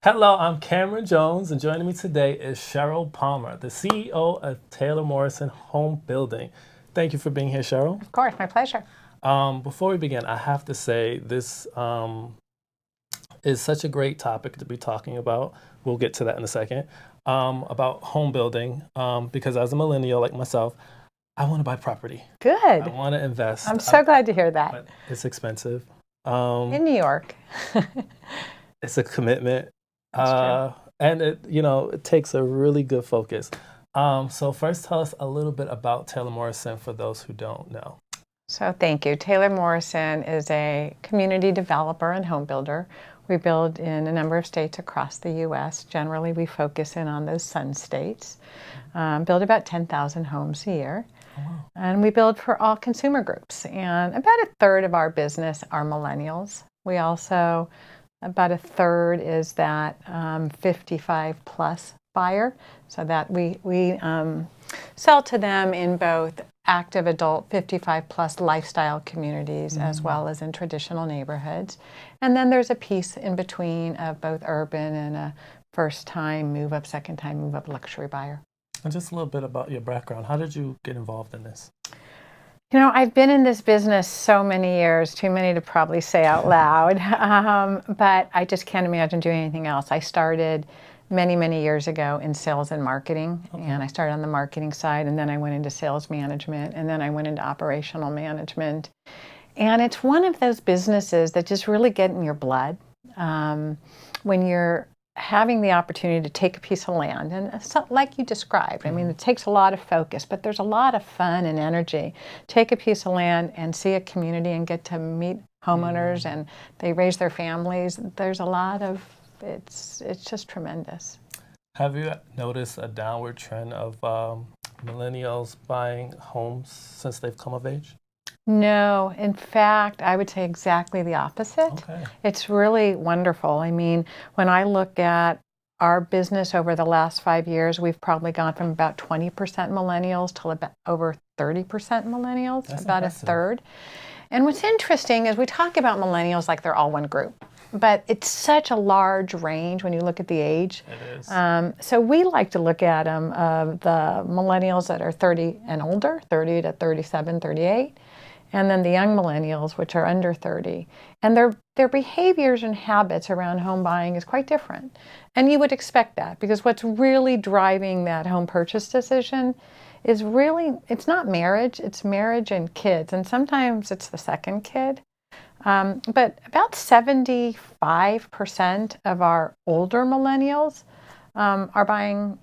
Hello, I'm Cameron Jones, and joining me today is Sheryl Palmer, the CEO of Taylor Morrison Home Building. Thank you for being here, Sheryl. Of course, my pleasure. Before we begin, I have to say this is such a great topic to be talking about. We'll get to that in a second. About home building, because as a millennial like myself, I want to buy property. Good. I want to invest. I'm so glad to hear that. But it's expensive. In New York. It's a commitment. That's true. And it takes a really good focus. So first, tell us a little bit about Taylor Morrison for those who don't know. So thank you. Taylor Morrison is a community developer and home builder. We build in a number of states across the U.S. Generally, we focus in on those sun states. Build about 10,000 homes a year. Oh, wow. And we build for all consumer groups. And about a third of our business are millennials. We also, about a third is that 55 plus buyer, so that we sell to them in both active adult 55 plus lifestyle communities as well as in traditional neighborhoods. And then there's a piece in between of both urban and a first time move up, second time move up luxury buyer. And just a little bit about your background. How did you get involved in this? You know, I've been in this business so many years, too many to probably say out loud, but I just can't imagine doing anything else. I started many, many years ago in sales and marketing, and I started on the marketing side, and then I went into sales management, and then I went into operational management. And it's one of those businesses that just really get in your blood. When you're having the opportunity to take a piece of land, and like you described, I mean, it takes a lot of focus, but there's a lot of fun and energy. Take a piece of land and see a community and get to meet homeowners and they raise their families. There's a lot of, it's just tremendous. Have you noticed a downward trend of millennials buying homes since they've come of age? No, in fact, I would say exactly the opposite. Okay. It's really wonderful. I mean, when I look at our business over the last 5 years, we've probably gone from about 20% millennials to about over 30% millennials, That's about impressive. a third. And what's interesting is we talk about millennials like they're all one group, but it's such a large range when you look at the age. It is. So we like to look at them, the millennials that are 30 and older, 30 to 37, 38. And then the young millennials, which are under 30. And their behaviors and habits around home buying is quite different. And you would expect that, because what's really driving that home purchase decision is really, it's not marriage, it's marriage and kids. And sometimes it's the second kid. But about 75% of our older millennials are buying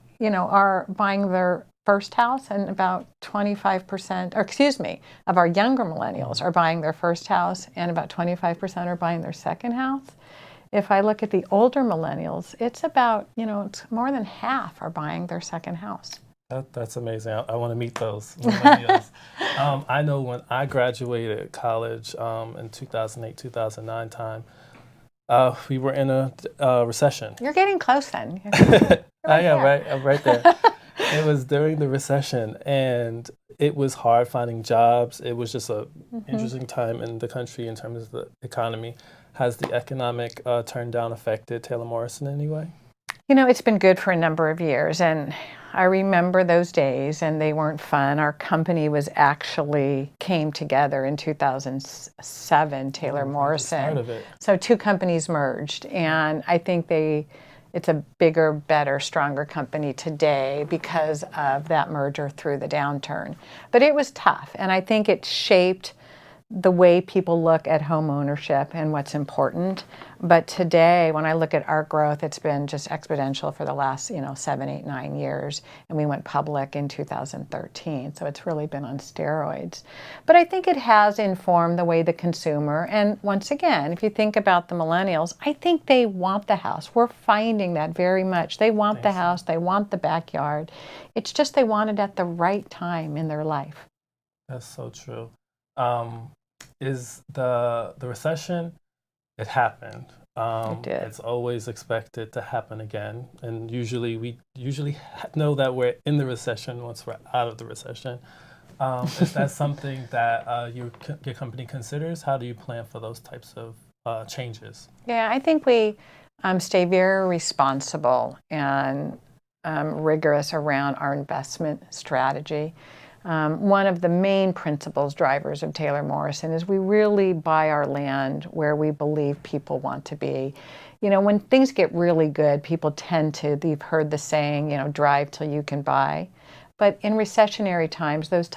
their first house, and about 25%, or excuse me, of our younger millennials are buying their first house, and about 25% are buying their second house. If I look at the older millennials, it's about, it's more than half are buying their second house. That's amazing. I want to meet those millennials. I know when I graduated college in 2008, 2009 time, we were in a recession. You're getting close then. I am, right? I'm right there. It was during the recession, and it was hard finding jobs. It was just a interesting time in the country in terms of the economy. Has the economic turn down affected Taylor Morrison in any way? You know, it's been good for a number of years, and I remember those days, and they weren't fun. Our company came together in 2007, Taylor Morrison. Part of it. So two companies merged, and I think it's a bigger, better, stronger company today because of that merger through the downturn. But it was tough, and I think it shaped the way people look at home ownership and what's important. But today, when I look at our growth, it's been just exponential for the last 7, 8, 9 years. And we went public in 2013, so it's really been on steroids. But I think it has informed the way the consumer, and once again, if you think about the millennials, I think they want the house. We're finding that very much. They want the house, they want the backyard. It's just they want it at the right time in their life. That's so true. Is the recession, it happened. It did. It's always expected to happen again. And we usually know that we're in the recession once we're out of the recession. Is that something that your company considers? How do you plan for those types of changes? Yeah, I think we stay very responsible and rigorous around our investment strategy. One of the main principles drivers of Taylor Morrison is we really buy our land where we believe people want to be. When things get really good, people tend to, you've heard the saying, drive till you can buy. But in recessionary times, those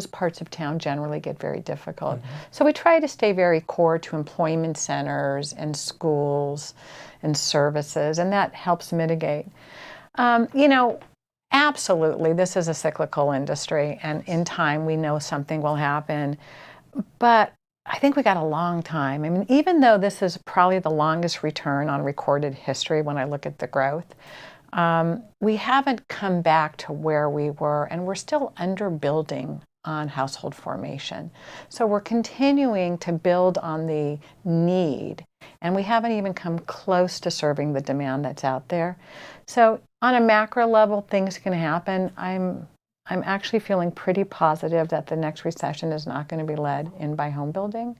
parts of town generally get very difficult. Mm-hmm. So we try to stay very core to employment centers and schools and services, and that helps mitigate. Absolutely, this is a cyclical industry, and in time we know something will happen. But I think we got a long time. I mean, even though this is probably the longest return on recorded history when I look at the growth, we haven't come back to where we were, and we're still underbuilding on household formation. So we're continuing to build on the need, and we haven't even come close to serving the demand that's out there. So on a macro level, things can happen. I'm actually feeling pretty positive that the next recession is not going to be led in by home building.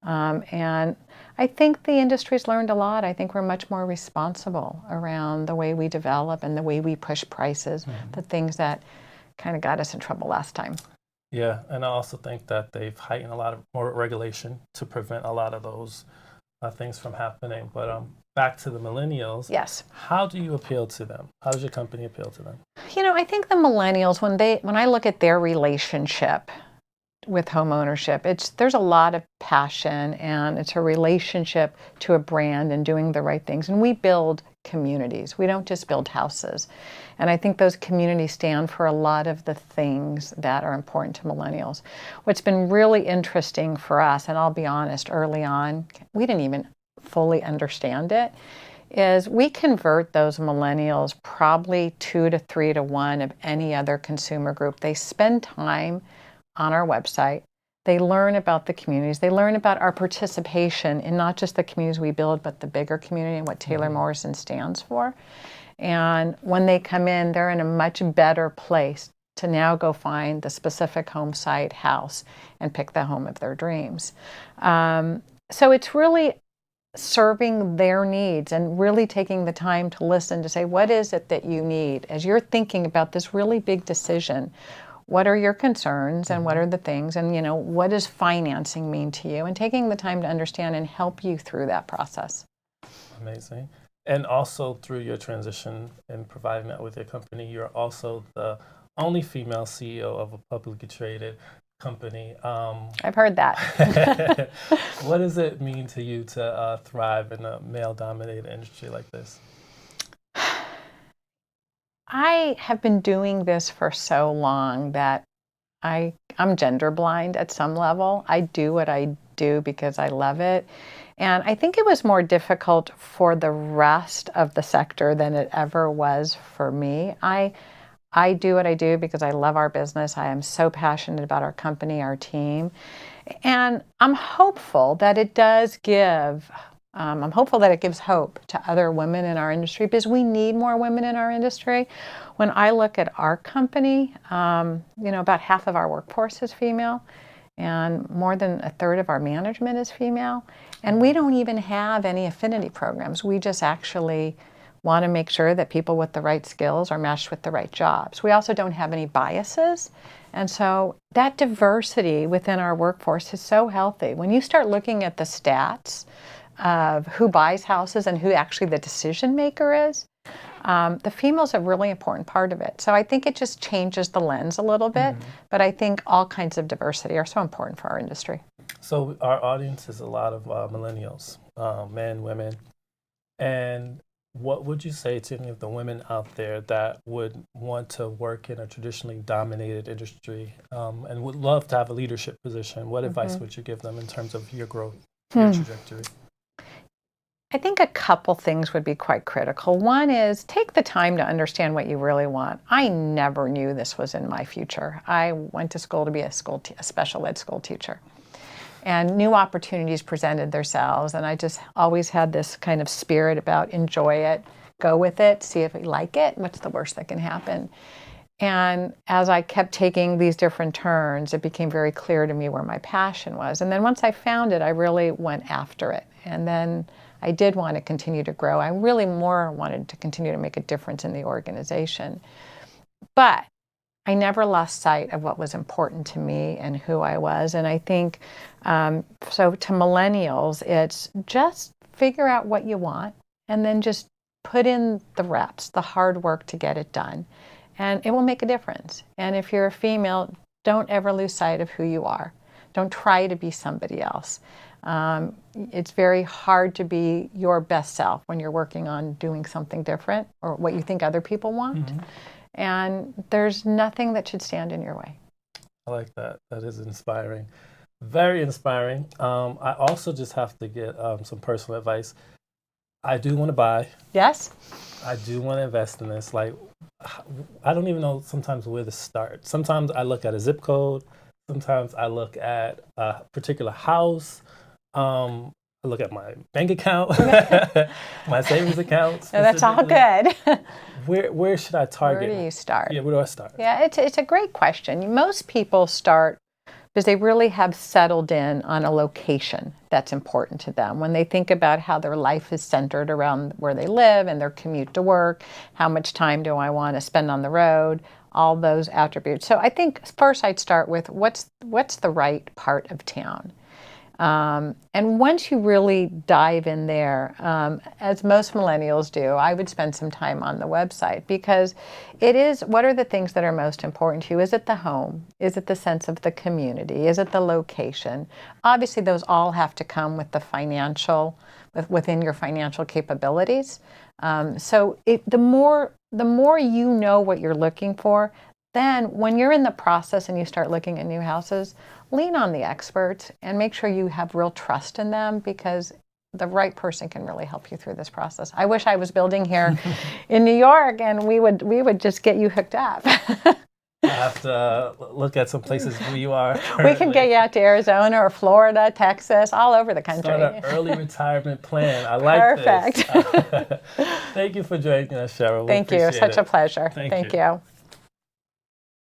And I think the industry's learned a lot. I think we're much more responsible around the way we develop and the way we push prices, mm-hmm. the things that kind of got us in trouble last time. Yeah, and I also think that they've heightened a lot of more regulation to prevent a lot of those things from happening. But back to the millennials. Yes. How do you appeal to them? How does your company appeal to them? I think the millennials, when I look at their relationship with homeownership, there's a lot of passion, and it's a relationship to a brand and doing the right things. And we build communities. We don't just build houses. And I think those communities stand for a lot of the things that are important to millennials. What's been really interesting for us, and I'll be honest, early on, we didn't even fully understand it, is we convert those millennials probably 2 to 3 to 1 of any other consumer group. They spend time on our website. They learn about the communities. They learn about our participation in not just the communities we build, but the bigger community and what Taylor Morrison stands for. And when they come in, they're in a much better place to now go find the specific home site, house, and pick the home of their dreams. So it's really serving their needs and really taking the time to listen to say, what is it that you need? As you're thinking about this really big decision, what are your concerns and what are the things, and what does financing mean to you, and taking the time to understand and help you through that process. Amazing. And also through your transition and providing that with your company, you're also the only female CEO of a publicly traded company. I've heard that. What does it mean to you to thrive in a male-dominated industry like this? I have been doing this for so long that I'm gender blind at some level. I do what I do because I love it. And I think it was more difficult for the rest of the sector than it ever was for me. I do what I do because I love our business. I am so passionate about our company, our team. And I'm hopeful that it does give hope to other women in our industry, because we need more women in our industry. When I look at our company, about half of our workforce is female, and more than a third of our management is female. And we don't even have any affinity programs. We just actually want to make sure that people with the right skills are matched with the right jobs. We also don't have any biases. And so that diversity within our workforce is so healthy. When you start looking at the stats of who buys houses and who actually the decision maker is, the female's a really important part of it. So I think it just changes the lens a little bit, but I think all kinds of diversity are so important for our industry. So our audience is a lot of millennials, men, women, and what would you say to any of the women out there that would want to work in a traditionally dominated industry and would love to have a leadership position? What advice would you give them in terms of your growth, your trajectory? I think a couple things would be quite critical. One is take the time to understand what you really want. I never knew this was in my future. I went to school to be a special ed school teacher. And new opportunities presented themselves, and I just always had this kind of spirit about enjoy it, go with it, see if you like it, what's the worst that can happen. And as I kept taking these different turns, it became very clear to me where my passion was. And then once I found it, I really went after it. And then I did want to continue to grow. I really more wanted to continue to make a difference in the organization. But I never lost sight of what was important to me and who I was. And I think, so to millennials, it's just figure out what you want and then just put in the reps, the hard work to get it done. And it will make a difference. And if you're a female, don't ever lose sight of who you are. Don't try to be somebody else. It's very hard to be your best self when you're working on doing something different or what you think other people want. Mm-hmm. And there's nothing that should stand in your way. I like that. That is inspiring. Very inspiring. I also just have to get some personal advice. I do want to buy. Yes. I do want to invest in this. Like, I don't even know sometimes where to start. Sometimes I look at a zip code. Sometimes I look at a particular house. I look at my bank account, my savings account. No, that's all good. Where should I target? Where do you start? Yeah, where do I start? Yeah, it's a great question. Most people start because they really have settled in on a location that's important to them. When they think about how their life is centered around where they live and their commute to work, how much time do I want to spend on the road, all those attributes. So I think first I'd start with what's the right part of town. And once you really dive in there, as most millennials do, I would spend some time on the website because it is, what are the things that are most important to you? Is it the home? Is it the sense of the community? Is it the location? Obviously, those all have to come with the financial, within your financial capabilities. So the more you know what you're looking for, then when you're in the process and you start looking at new houses, lean on the experts and make sure you have real trust in them because the right person can really help you through this process. I wish I was building here in New York and we would just get you hooked up. I have to look at some places where you are currently. We can get you out to Arizona or Florida, Texas, all over the country. Start an early retirement plan. I like this. Perfect. Thank you for joining us, Cheryl. Thank you. Such a pleasure. Thank you.